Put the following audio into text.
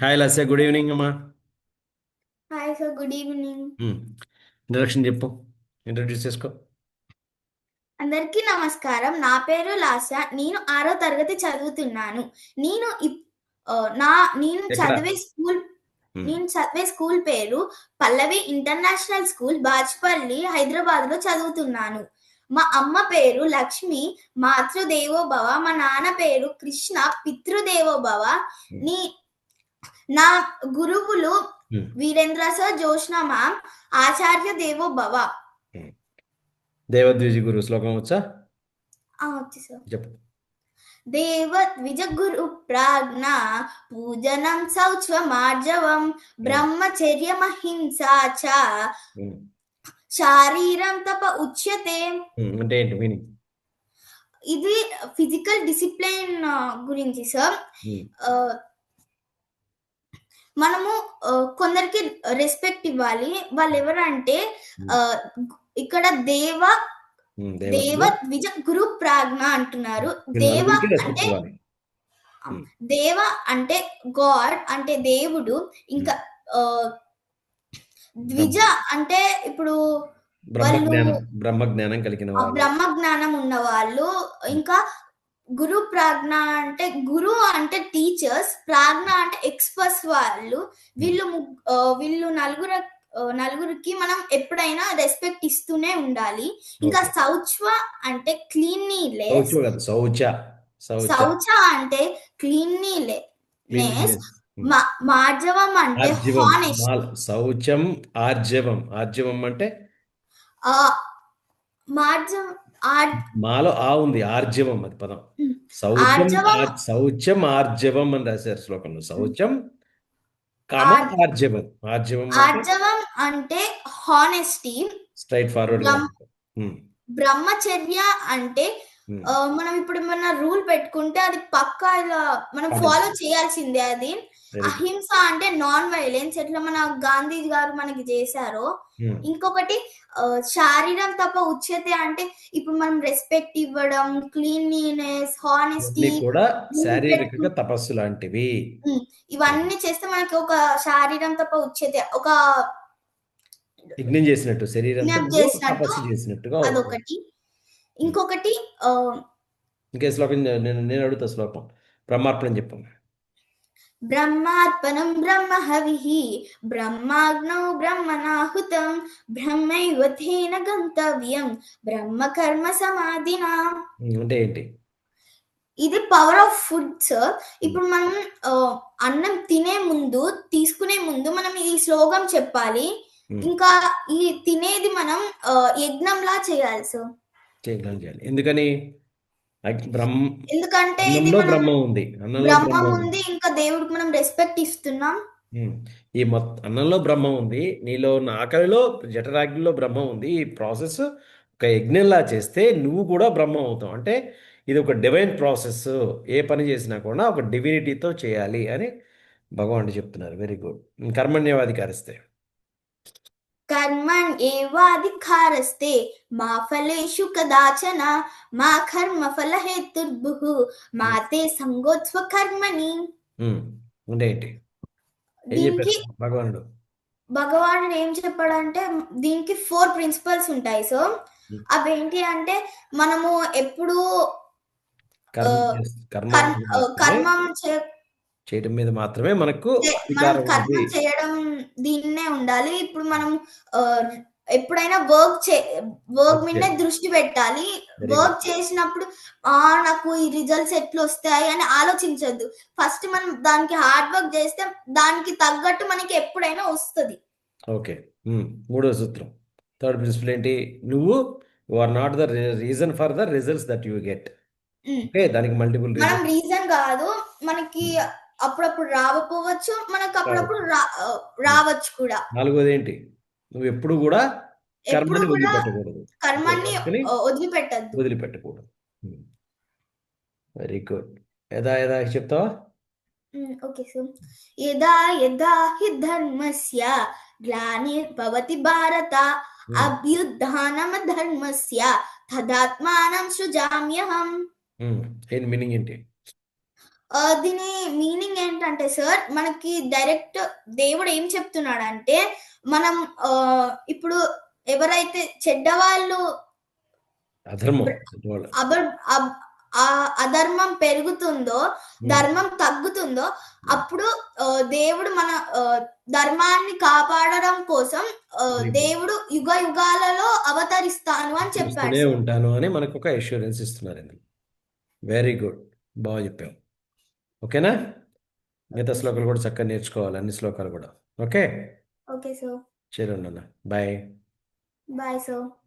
Hi లస్య, good evening అమ్మా. Hi sir, good evening. Introduction చెప్పు, introduce చేసుకో. అందరికీ నమస్కారం. నా పేరు లాస్య. నేను 6వ తరగతి చదువుతున్నాను. నేను ఇప్ నా నేను ఎక్కడ? చదివే స్కూల్ ఉమ్, నేను చదివే స్కూల్ పేరు పల్లవి ఇంటర్నేషనల్ స్కూల్, బాచ్పల్లి, హైదరాబాద్‌లో చదువుతున్నాను. మా అమ్మ పేరు లక్ష్మి, మాతృదేవో భవ. మా నాన్న పేరు కృష్ణ, పితృదేవో భవ. ఉమ్, నీ నా గురువులు ఉమ్, వీరేంద్ర సార్, జోష్న మ్యామ్, ఆచార్య దేవో భవ. ఉమ్. దేవద్విజ గురు శ్లోకం వచ్చా? వచ్చు సార్. చెప్పు. దేవద్విజగురు ప్రాజ్ఞ పూజనం శౌచమార్జవం ఉమ్, బ్రహ్మచర్యమహింసా చ ఉమ్, శారీరం తప ఉచ్యతే. అంటే ఏంటి మీనింగ్? ఇది ఫిజికల్ డిసిప్లిన్ గురించి సార్. ఆ, మనము కొందరికి రెస్పెక్ట్ ఇవ్వాలి. వాళ్ళు ఎవరంటే ఆ, ఇక్కడ దేవ దేవద్గు ద్విజ గురు ప్రాజ్ఞ అంటున్నారు. వీళ్ళు దేవ నలుగురికి రెస్పెక్ట్ అంటే ఇవ్వాలి. ఉమ్, దేవ అంటే గాడ్ అంటే దేవుడు. ఉమ్. ఇంకా ద్విజ బ్రహ్మ అంటే ఇప్పుడు వాళ్ళు బ్రహ్మజ్ఞానం బ్రహ్మజ్ఞానం కలిగిన వాళ్ళు. బ్రహ్మ జ్ఞానం ఉన్నవాళ్ళు. ఉమ్, ఇంకా గురు ప్రాజ్ఞ అంటే గురు అంటే టీచర్స్, ప్రాజ్ఞ అంటే ఎక్స్పర్ట్స్ వాళ్ళు. ఉమ్. వీళ్ళు నలుగురికి మనం ఎప్పుడైనా రెస్పెక్ట్ ఇస్తూనే ఉండాలి. ఇంకా ఓకే. శౌచ్వ అంటే శౌచ క్లీన్లీనెస్. కాదు, శౌచ. శౌచ. శౌచ అంటే క్లీన్లీనెస్. క్లీన్లీనెస్. మార్జవం అంటే ఆర్జవం. హానెస్ట్. శౌచం. ఆర్జవం. ఆర్జవం అంటే మార్జం ఆర్ మాలో ఆ ఉంది, ఆర్జవం అది పదం. శౌచం. ఆర్జవం శౌచం ఆర్జవం అని రాశారు శ్లోకంలో. శౌచం కామ ఆర్ ఆర్జవం. ఆర్జవం అంటే ఆర్జవం అంటే హానెస్టీ. స్ట్రైట్ ఫార్వర్డ్ గా ఉంటుంది. ఉమ్, బ్రహ్మచర్య అంటే ఉమ్. మనం ఇప్పుడు ఏమన్నా రూల్ పెట్టుకుంటే అది పక్కా ఇలా మనం ఫాలో పాటించాలి. చేయాల్సిందే అది. Very good. అహింస అంటే నాన్ వైలెన్స్, ఎట్లా మన గాంధీజీ గారు మనకి చేశారో. ఉమ్. ఇంకొకటి శారీరం తప్ప ఉచ్యతే అంటే ఇప్పుడు మనం రెస్పెక్ట్ ఇవ్వడం, క్లీన్లీనెస్, ఇవన్నీ హానెస్టీ, కూడా రూల్ శారీరక పెట్టుకుంటే తపస్సు లాంటివి. ఇవన్నీ చేస్తే మనకి ఒక శారీరం తప్ప ఉచ్యతే ఒక యజ్ఞం చేసినట్టు, శరీరంతో యజ్ఞం నువ్వు చేసినట్టు. తపస్సు చేసినట్టుగా అవుతుంది. అదొకటి. ఉమ్. ఇంకొకటి ఇంకే శ్లోకం నేను నేను అడుగుతా శ్లోకం. బ్రహ్మార్పణం చెప్పు. బ్రహ్మార్పణం బ్రహ్మహవిః బ్రహ్మాగ్నౌ బ్రహ్మణాహుతం బ్రహ్మైవ తేన గంతవ్యం బ్రహ్మ కర్మ సమాధినా. అంటే ఏంటి? ఇది పవర్ ఆఫ్ ఫుడ్ సార్. ఇప్పుడు మనం అన్నం తీసుకునే ముందు మనం ఈ శ్లోకం చెప్పాలి. ఉమ్. ఇంకా ఈ తినేది మనం యజ్ఞంలా చేయాలి సార్. చేయగలం చేయాలి. ఎందుకని? బ్రహ్మ. ఎందుకంటే ఇది అన్నంలో మనం బ్రహ్మ ఉంది. అన్నంలో బ్రహ్మ బ్రహ్మం ఉంది. ఉంది, ఇంకా దేవుడికి మనం రెస్పెక్ట్ ఇస్తున్నాం. ఉమ్. ఈ అన్నంలో బ్రహ్మ ఉంది, నీలో ఉన్న ఆకలిలో జఠరాగ్నిలో బ్రహ్మ ఉంది. ఈ ప్రాసెస్ ఒక యజ్ఞంలా చేస్తే నువ్వు కూడా బ్రహ్మ అవుతావు. అంటే ఇది ఒక డివైన్ ప్రాసెస్. ఏ పని చేసినా కూడా ఒక డివినిటీతో చేయాలి అని భగవానుడు చెప్తున్నారు. Very good. కర్మణ్యవాధికారిస్తే. కర్మణ్ ఏవాధికారస్తే మా ఫలేషు కదాచన మా కర్మ ఫల హేతుర్భుః మా తే సంగోత్స్వ కర్మణి. అంటే ఏంటి? ఏం చెప్పారు దీనికి భగవానుడు? భగవానుడు ఏం చెప్పాడంటే దీనికి 4 ప్రిన్సిపల్స్ ఉంటాయి. సో ఉమ్. అవేంటి అంటే మనము ఎప్పుడు కర్మ కర్మ మాత్రమే కర్మం చేయడం మీద మాత్రమే మనకు మనం అధికారం కర్మ ఉంది. చేయడం దీన్నే ఉండాలి. ఇప్పుడు మనం ఎప్పుడైనా వర్క్ ఓకే. మీదనే దృష్టి పెట్టాలి. Very good. వర్క్ చేసినప్పుడు నాకు ఈ రిజల్ట్స్ ఎట్లొస్తాయి అని ఆలోచించొద్దు. ఫస్ట్ మనం దానికి హార్డ్ వర్క్ చేస్తే దానికి తగ్గట్టు మనకి ఎప్పుడైనా వస్తది. ఓకే. మూడో సూత్రం. థర్డ్ ప్రిన్సిపల్ ఏంటి? నువ్వు you are not the reason for the results that you get. Hmm. Okay. దానికి మల్టిపుల్ మనం రీజన్ రీజన్ గాదు. మనకి అప్పుడప్పుడు రాకపోవచ్చు. మనకు అప్పుడప్పుడు కావచ్చు. రావచ్చు కూడా. నాలుగోది ఏంటి? నువ్వు ఎప్పుడు కూడా ఎప్పుడు కర్మని కూడా వదిలిపెట్టకూడదు. అంటే కర్మని వర్క్‌ని వదిలిపెట్టొద్దు. వదిలిపెట్టకూడదు. Very good. యదా యదా చెప్తావా? Okay sir. యదా యదా హి ధర్మస్య గ్లానిర్భవతి భారత హ్మ్. అభ్యుత్థానమధర్మస్య తదాత్మానం సృజామ్యహం. హ్మ్. ఏంటి మీనింగ్ ఏంటి? దీని మీనింగ్ ఏంటంటే సార్, మనకి డైరెక్ట్ దేవుడు ఏం చెప్తున్నాడంటే, మనం ఇప్పుడు ఎవరైతే చెడ్డవాళ్ళు అధర్మం బ్ర- చెడ్డవాళ్ళ. అబ- అబ్- ఆ అధర్మం పెరుగుతుందో, ఉమ్, ధర్మం తగ్గుతుందో, అప్పుడు ఆ, దేవుడు మన ధర్మాన్ని కాపాడడం కోసం వెరీ గుడ్. దేవుడు యుగ యుగాలలో అవతరిస్తాను అని చెప్పాడు చూస్తూనే సార్. ఉంటాను అని మనకు ఒక అష్యూరెన్స్ ఇస్తున్నారు ఇందులో. Very good. బాగా చెప్పావు. ఓకేనా? మిగతా ఓకే సార్. శ్లోకాలు కూడా చక్కగా నేర్చుకోవాలి, అన్ని శ్లోకాలు కూడా. ఓకే. Okay sir. చేరు నాన్న. బాయ్. Bye sir.